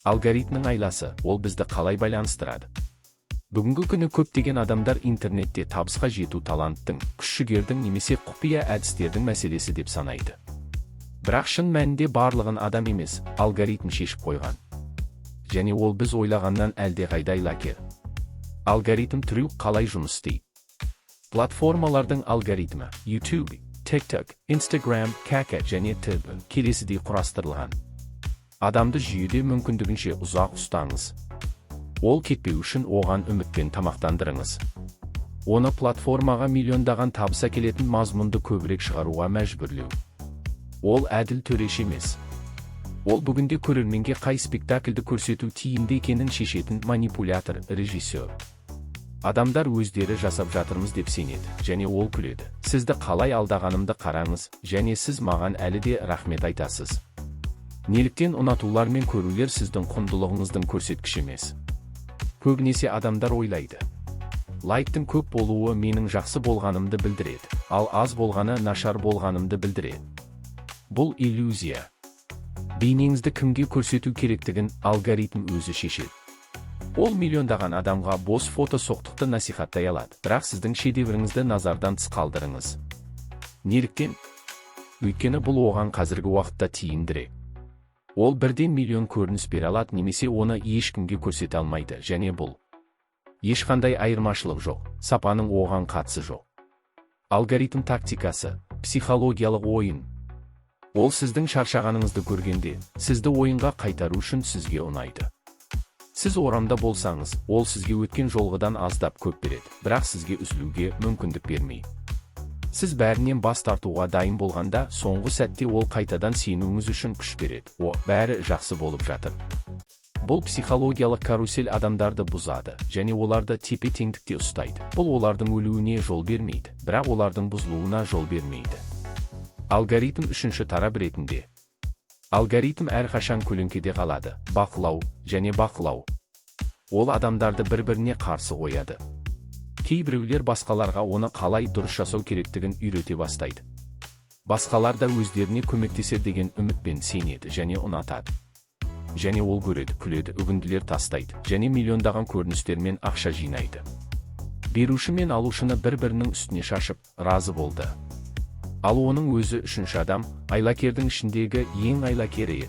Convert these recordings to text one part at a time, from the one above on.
Алгоритмнің айласы, ол бізді қалай байланыстырады? Бүгінгі күні көптеген адамдар интернетте табысқа жету таланттың, күш-жігердің немесе құпия әдістердің мәселесі деп санайды. Бірақ шын мәнінде барлығын адам емес, алгоритм шешіп қойған. Және ол біз ойлағаннан әлдеқайда айлакер. Алгоритм түрі қалай жұмыс істейді? Платформалардың алгоритмі YouTube, TikTok, Instagram, Kaka және т.б. келесідей құрастырылған. Адамды жүйеде мүмкіндігінше ұзақ ұстаңыз. Ол кетпеу үшін оған үмітпен тамақтандырыңыз. Оны платформаға миллиондаған табыс әкелетін мазмұнды көбірек шығаруға мәжбүрлеу. Ол әділ төреш емес. Ол бүгінде көрерменге қай спектакльді көрсету тиімді екенін шешетін манипулятор, режиссер. Адамдар өздері жасап жатырмыз деп сенеді, және ол күледі. Сізді қалай алдағанымды қараңыз, және сіз маған әлі де рахмет айтасыз. Неліктен ұнатулар мен көрулер сіздің құндылығыңыздың көрсеткіші емес? Көбінесе адамдар ойлайды. Лайктың көп болуы менің жақсы болғанымды білдіреді, ал аз болғаны нашар болғанымды білдіреді. Бұл иллюзия. Бейнеңізді кімге көрсету керектігін алгоритм өзі шешеді. Ол миллиондаған адамға бос фото соқтықты насихаттай алады, бірақ сіздің шедевріңізді назардан тыс қалдырыңыз. Неліктен? Өйткені бұл оған қазіргі уақытта тиімдірек. Ол бірден миллион көрініс бере алады, немесе оны ешкімге көрсете алмайды, және бұл ешқандай айырмашылық жоқ, сапаның оған қатысы жоқ. Алгоритм тактикасы, психологиялық ойын. Ол сіздің шаршағаныңызды көргенде, сізді ойынға қайтару үшін сізге ұнайды. Сіз орамда болсаңыз, ол сізге өткен жолғыдан аздап көп береді, бірақ сізге үзілуге мүмкіндік бермейді. Сіз бәрінен бас тартуға дайын болғанда, соңғы сәтте ол қайтадан сенуіңіз үшін күш береді. Бәрі жақсы болып жатыр. Бұл психологиялық карусель адамдарды бұзады, және оларды тепе-теңдікте ұстайды. Бұл олардың өлуіне жол бермейді, бірақ олардың бұзылуына жол бермейді. Алгоритм үшінші тарап ретінде. Алгоритм әрқашан көлеңкеде қалады, бақылау және бақылау. Ол адамдарды бір-біріне қарсы қояды. Кейбіреулер басқаларға оны қалай дұрыс жасау керектігін үйрете бастайды. Басқалар да өздеріне көмектесер деген үмітпен сенеді және ұнатады. Және ол көреді, күледі, үгінділер тастайды, және миллиондаған көріністермен ақша жинайды. Беруші мен алушыны бір-бірінің үстіне шашып, разы болды. Ал оның өзі үшінші адам, айлакердің ішіндегі ең айлакері.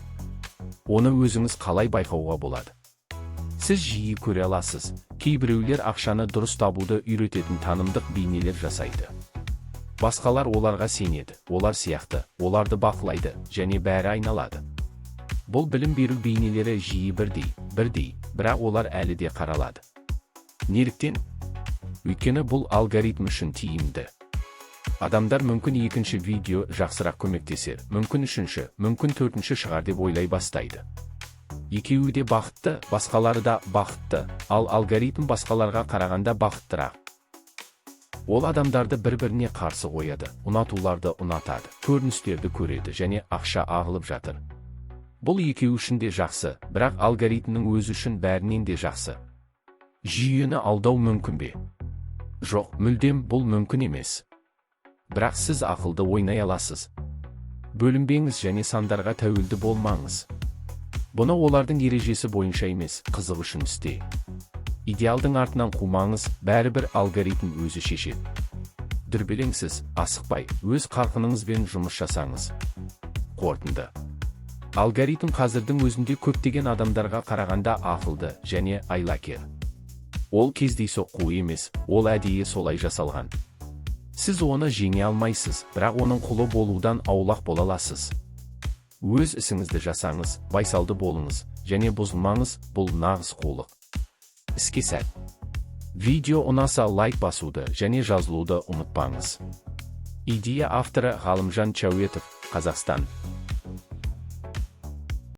Оны өзіңіз қалай байқауға болады? Сіз жиі көре аласыз, кейбіреулер ақшаны дұрыс табуды үйрететін танымдық бейнелер жасайды. Басқалар оларға сенеді, олар сияқты, оларды бақылайды, және бәрі айналады. Бұл білім беру бейнелері жиі бірдей, бірақ олар әлі де қаралады. Неліктен? Өйткені бұл алгоритм үшін тиімді. Адамдар мүмкін екінші видео жақсырақ көмектесер, мүмкін үшінші, мүмкін төртінші шығар деп ойлай бастайды. Екеуі де бақытты, басқалары да бақытты, ал алгоритм басқаларға қарағанда бақыттырақ. Ол адамдарды бір-біріне қарсы қояды, ұнатуларды ұнатады, көріністерді көреді және ақша ағылып жатыр. Бұл екеуі үшін де жақсы, бірақ алгоритмнің өзі үшін бәрінен де жақсы. Жүйені алдау мүмкін бе? Жоқ, мүлдем бұл мүмкін емес. Бірақ сіз ақылды ойнай аласыз. Бөлінбеңіз және сандарға тәуелді болмаңыз. Бұны олардың ережесі бойынша емес, қызық үшін істе. Идеалдың артынан қумаңыз, бәрібір алгоритм өзі шешеді. Дүрбелеңсіз, асықпай, өз қарқыныңызбен жұмыс жасаңыз. Қорытынды. Алгоритм қазірдің өзінде көптеген адамдарға қарағанда ақылды және айлакер. Ол кездейсоқ емес, ол әдейі солай жасалған. Сіз оны жеңе алмайсыз, бірақ оның құлы болудан аулақ бола аласыз. Өз ісіңізді жасаңыз, байсалды болыңыз, және бұзылмаңыз, бұл нағыз қулық. Іске сәт. Видео ұнаса лайк басуды және жазылуды ұмытпаңыз. Идея авторы Ғалымжан Чауетов, Қазақстан.